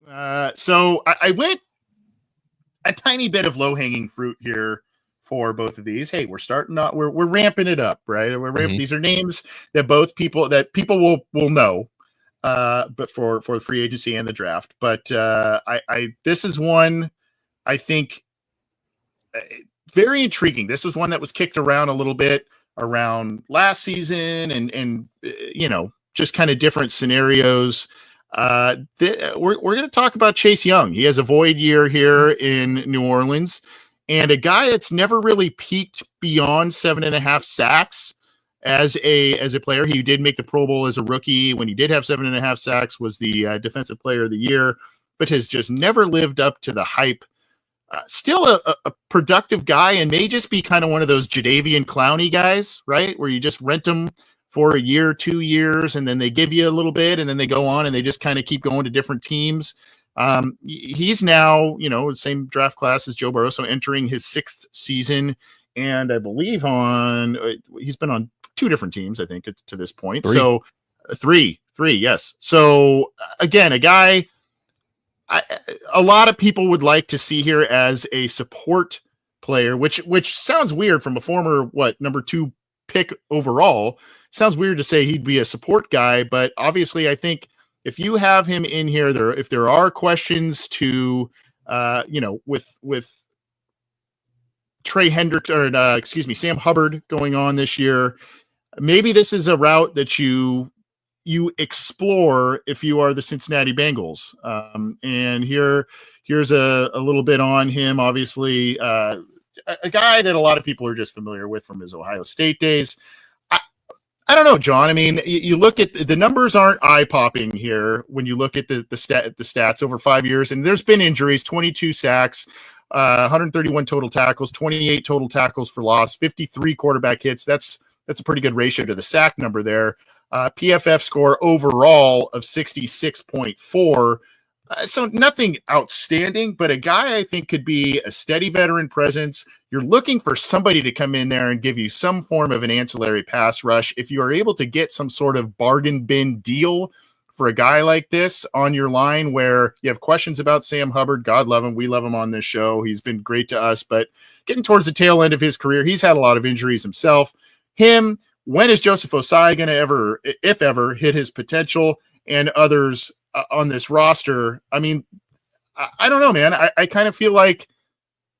So I went a tiny bit of low hanging fruit here for both of these. Hey, we're starting out. We're ramping it up, right? These are names that people will know, but for the free agency and the draft. But I this is one I think very intriguing. This was one that was kicked around a little bit around last season, and just kind of different scenarios. We're going to talk about Chase Young. He has a void year here in New Orleans, and a guy that's never really peaked beyond 7.5 sacks as a player. He did make the Pro Bowl as a rookie. When he did have 7.5 sacks, was the defensive player of the year, but has just never lived up to the hype. Still a productive guy, and may just be kind of one of those Jadeveon Clowney guys, right? Where you just rent them for a year, 2 years, and then they give you a little bit, and then they go on and they just kind of keep going to different teams. He's now, same draft class as Joe Burrow, so entering his 6th season, and I believe he's been on 2 different teams, I think, to this point. 3. So three, yes. So again, a guy a lot of people would like to see here as a support player, which sounds weird from a former number 2 pick overall. Sounds weird to say he'd be a support guy, but obviously I think if you have him in here, if there are questions to with Trey Hendricks Sam Hubbard going on this year, maybe this is a route that you explore if you are the Cincinnati Bengals. And here's a little bit on him. Obviously, a guy that a lot of people are just familiar with from his Ohio State days. I don't know, John. I mean, you look at the numbers aren't eye-popping here when you look at the stats over 5 years, and there's been injuries, 22 sacks, 131 total tackles, 28 total tackles for loss, 53 quarterback hits. That's a pretty good ratio to the sack number there. PFF score overall of 66.4. So nothing outstanding, but a guy I think could be a steady veteran presence. You're looking for somebody to come in there and give you some form of an ancillary pass rush. If you are able to get some sort of bargain bin deal for a guy like this on your line, where you have questions about Sam Hubbard, God love him. We love him on this show. He's been great to us, but getting towards the tail end of his career, he's had a lot of injuries himself. When is Joseph Osai going to ever, if ever, hit his potential? And others on this roster, I mean, I don't know, man. I kind of feel like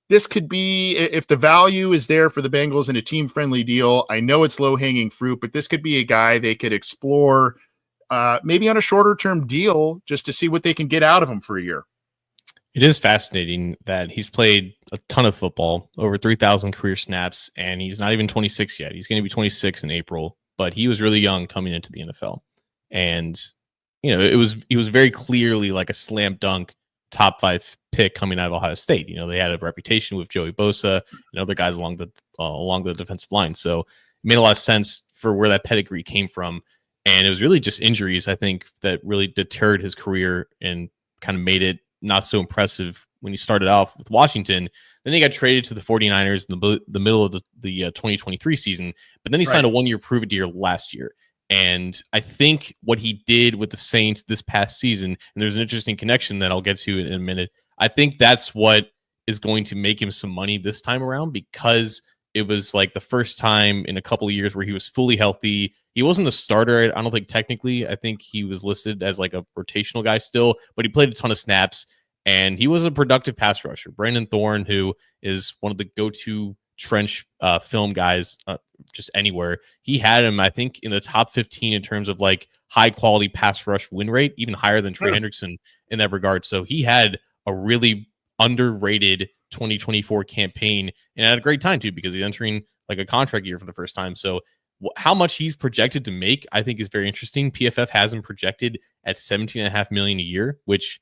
this could be, if the value is there for the Bengals in a team-friendly deal, I know it's low-hanging fruit, but this could be a guy they could explore maybe on a shorter-term deal just to see what they can get out of him for a year. It is fascinating that he's played a ton of football, over 3,000 career snaps, and he's not even 26 yet. He's going to be 26 in April, but he was really young coming into the NFL. And, he was very clearly like a slam dunk top 5 pick coming out of Ohio State. They had a reputation with Joey Bosa and other guys along the defensive line. So it made a lot of sense for where that pedigree came from. And it was really just injuries, I think, that really deterred his career and kind of made it not so impressive when he started off with Washington. Then he got traded to the 49ers in the middle of the 2023 season, but then he signed a 1-year prove-it deal last year. And I think what he did with the Saints this past season, and there's an interesting connection that I'll get to in a minute, I think that's what is going to make him some money this time around, because it was like the first time in a couple of years where he was fully healthy. He wasn't a starter, I don't think, technically. I think he was listed as like a rotational guy still, but he played a ton of snaps, and he was a productive pass rusher. Brandon Thorne, who is one of the go-to trench film guys just anywhere, he had him, I think, in the top 15 in terms of like high-quality pass rush win rate, even higher than Trey Hendrickson in that regard. So he had a really underrated 2024 campaign, and had a great time too, because he's entering like a contract year for the first time. So how much he's projected to make, I think, is very interesting. PFF has him projected at $17.5 million a year, which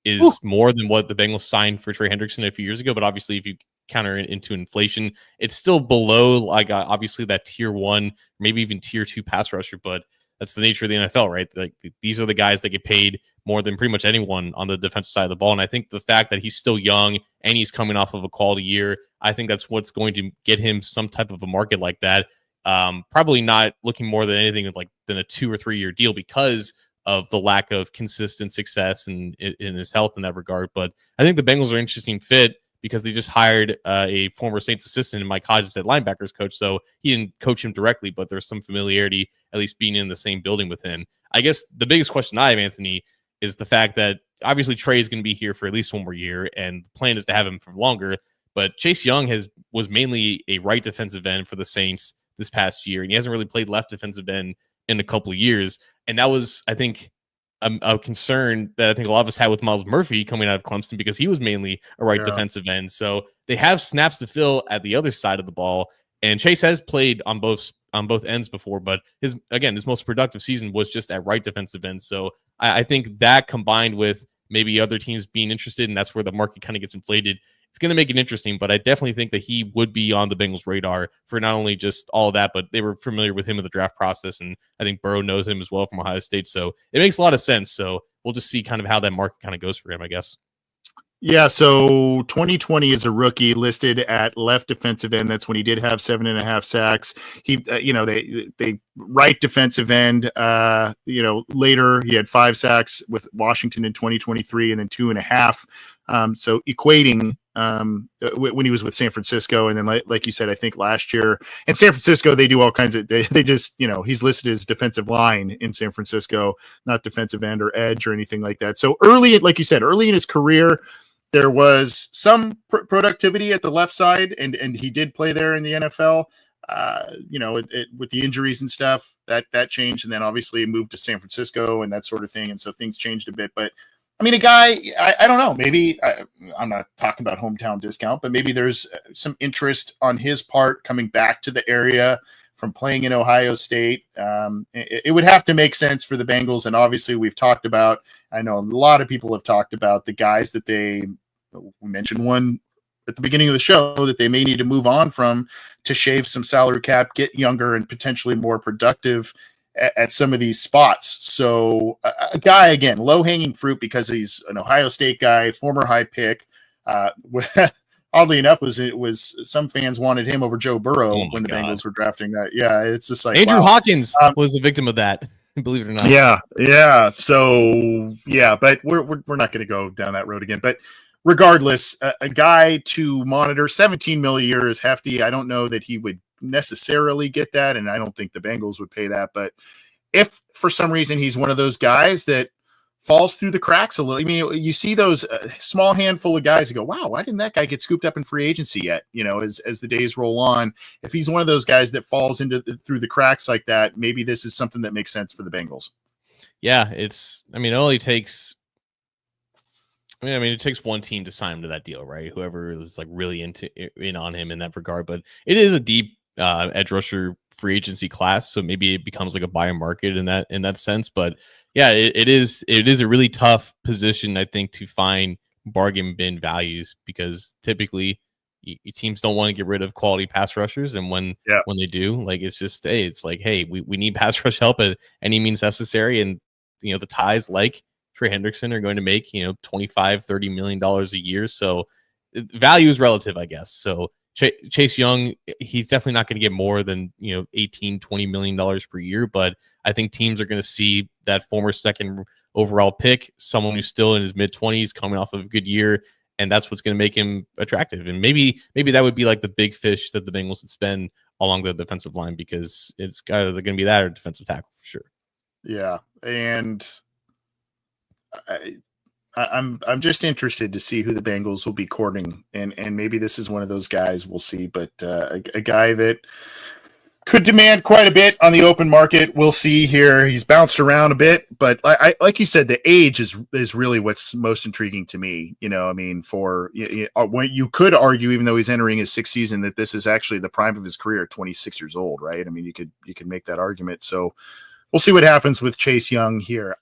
is more than what the Bengals signed for Trey Hendrickson a few years ago. But obviously, if you counter it into inflation, it's still below like obviously that tier 1, maybe even tier 2 pass rusher. But that's the nature of the NFL, right? Like these are the guys that get paid more than pretty much anyone on the defensive side of the ball. And I think the fact that he's still young and he's coming off of a quality year, I think that's what's going to get him some type of a market like that. Probably not looking more than anything than a 2 or 3 year deal, because of the lack of consistent success and in his health in that regard. But I think the Bengals are an interesting fit because they just hired a former Saints assistant and Mike Hodges at linebackers coach. So he didn't coach him directly, but there's some familiarity, at least being in the same building with him. I guess the biggest question I have, Anthony, is the fact that obviously Trey is going to be here for at least one more year, and the plan is to have him for longer. But Chase Young was mainly a right defensive end for the Saints this past year, and he hasn't really played left defensive end in a couple of years. And that was, I think, a concern that I think a lot of us had with Miles Murphy coming out of Clemson because he was mainly a right defensive end. So they have snaps to fill at the other side of the ball. And Chase has played on both ends before, but his most productive season was just at right defensive end. So I think that combined with maybe other teams being interested, and that's where the market kind of gets inflated, it's going to make it interesting. But I definitely think that he would be on the Bengals' radar for not only just all of that, but they were familiar with him in the draft process, and I think Burrow knows him as well from Ohio State. So it makes a lot of sense. So we'll just see kind of how that market kind of goes for him, I guess. Yeah, so 2020 is a rookie listed at left defensive end. That's when he did have 7.5 sacks. He, they right defensive end. Later he had 5 sacks with Washington in 2023, and then 2.5. So equating when he was with San Francisco, and then like you said, I think last year in San Francisco they do all kinds of. They just he's listed as defensive line in San Francisco, not defensive end or edge or anything like that. So early, like you said, early in his career, there was some productivity at the left side, and he did play there in the NFL. With the injuries and stuff, that changed, and then obviously moved to San Francisco and that sort of thing, and so things changed a bit. But I mean, a guy, I don't know, maybe I'm not talking about hometown discount, but maybe there's some interest on his part coming back to the area from playing in Ohio State. It would have to make sense for the Bengals. And obviously we've talked about, I know a lot of people have talked about the guys that we mentioned one at the beginning of the show that they may need to move on from to shave some salary cap, get younger and potentially more productive at some of these spots. So a guy, again, low hanging fruit because he's an Ohio State guy, former high pick. Oddly enough, was some fans wanted him over Joe Burrow when the Bengals were drafting that. Yeah, it's just like Andrew Hawkins was a victim of that, believe it or not. Yeah. So yeah, but we're not going to go down that road again. But regardless, a guy to monitor. 17 million a year is hefty. I don't know that he would necessarily get that, and I don't think the Bengals would pay that. But if for some reason he's one of those guys that falls through the cracks a little. I mean, you see those small handful of guys who go, wow, why didn't that guy get scooped up in free agency yet? As the days roll on, if he's one of those guys that falls through the cracks like that, maybe this is something that makes sense for the Bengals. Yeah, it only takes, it takes one team to sign him to that deal, right? Whoever is like really in on him in that regard, but it is a deep edge rusher free agency class, so maybe it becomes like a buyer market in that sense. But yeah, it is a really tough position, I think, to find bargain bin values because typically teams don't want to get rid of quality pass rushers, and when they do, like it's like, hey, we need pass rush help at any means necessary, and the ties like Trey Hendrickson are going to make $25-30 million a year, so value is relative, I guess. So Chase Young, he's definitely not going to get more than $18-20 million per year, but I think teams are going to see that former second overall pick, someone who's still in his mid-20s, coming off of a good year, and that's what's going to make him attractive. And maybe that would be like the big fish that the Bengals would spend along the defensive line, because it's either going to be that or defensive tackle for sure. Yeah, and I'm just interested to see who the Bengals will be courting, and maybe this is one of those guys. We'll see, but a guy that could demand quite a bit on the open market. We'll see here. He's bounced around a bit, but I like you said, the age is really what's most intriguing to me. For when you could argue, even though he's entering his 6th season, that this is actually the prime of his career at 26 years old, right? I mean, you could make that argument. So we'll see what happens with Chase Young here.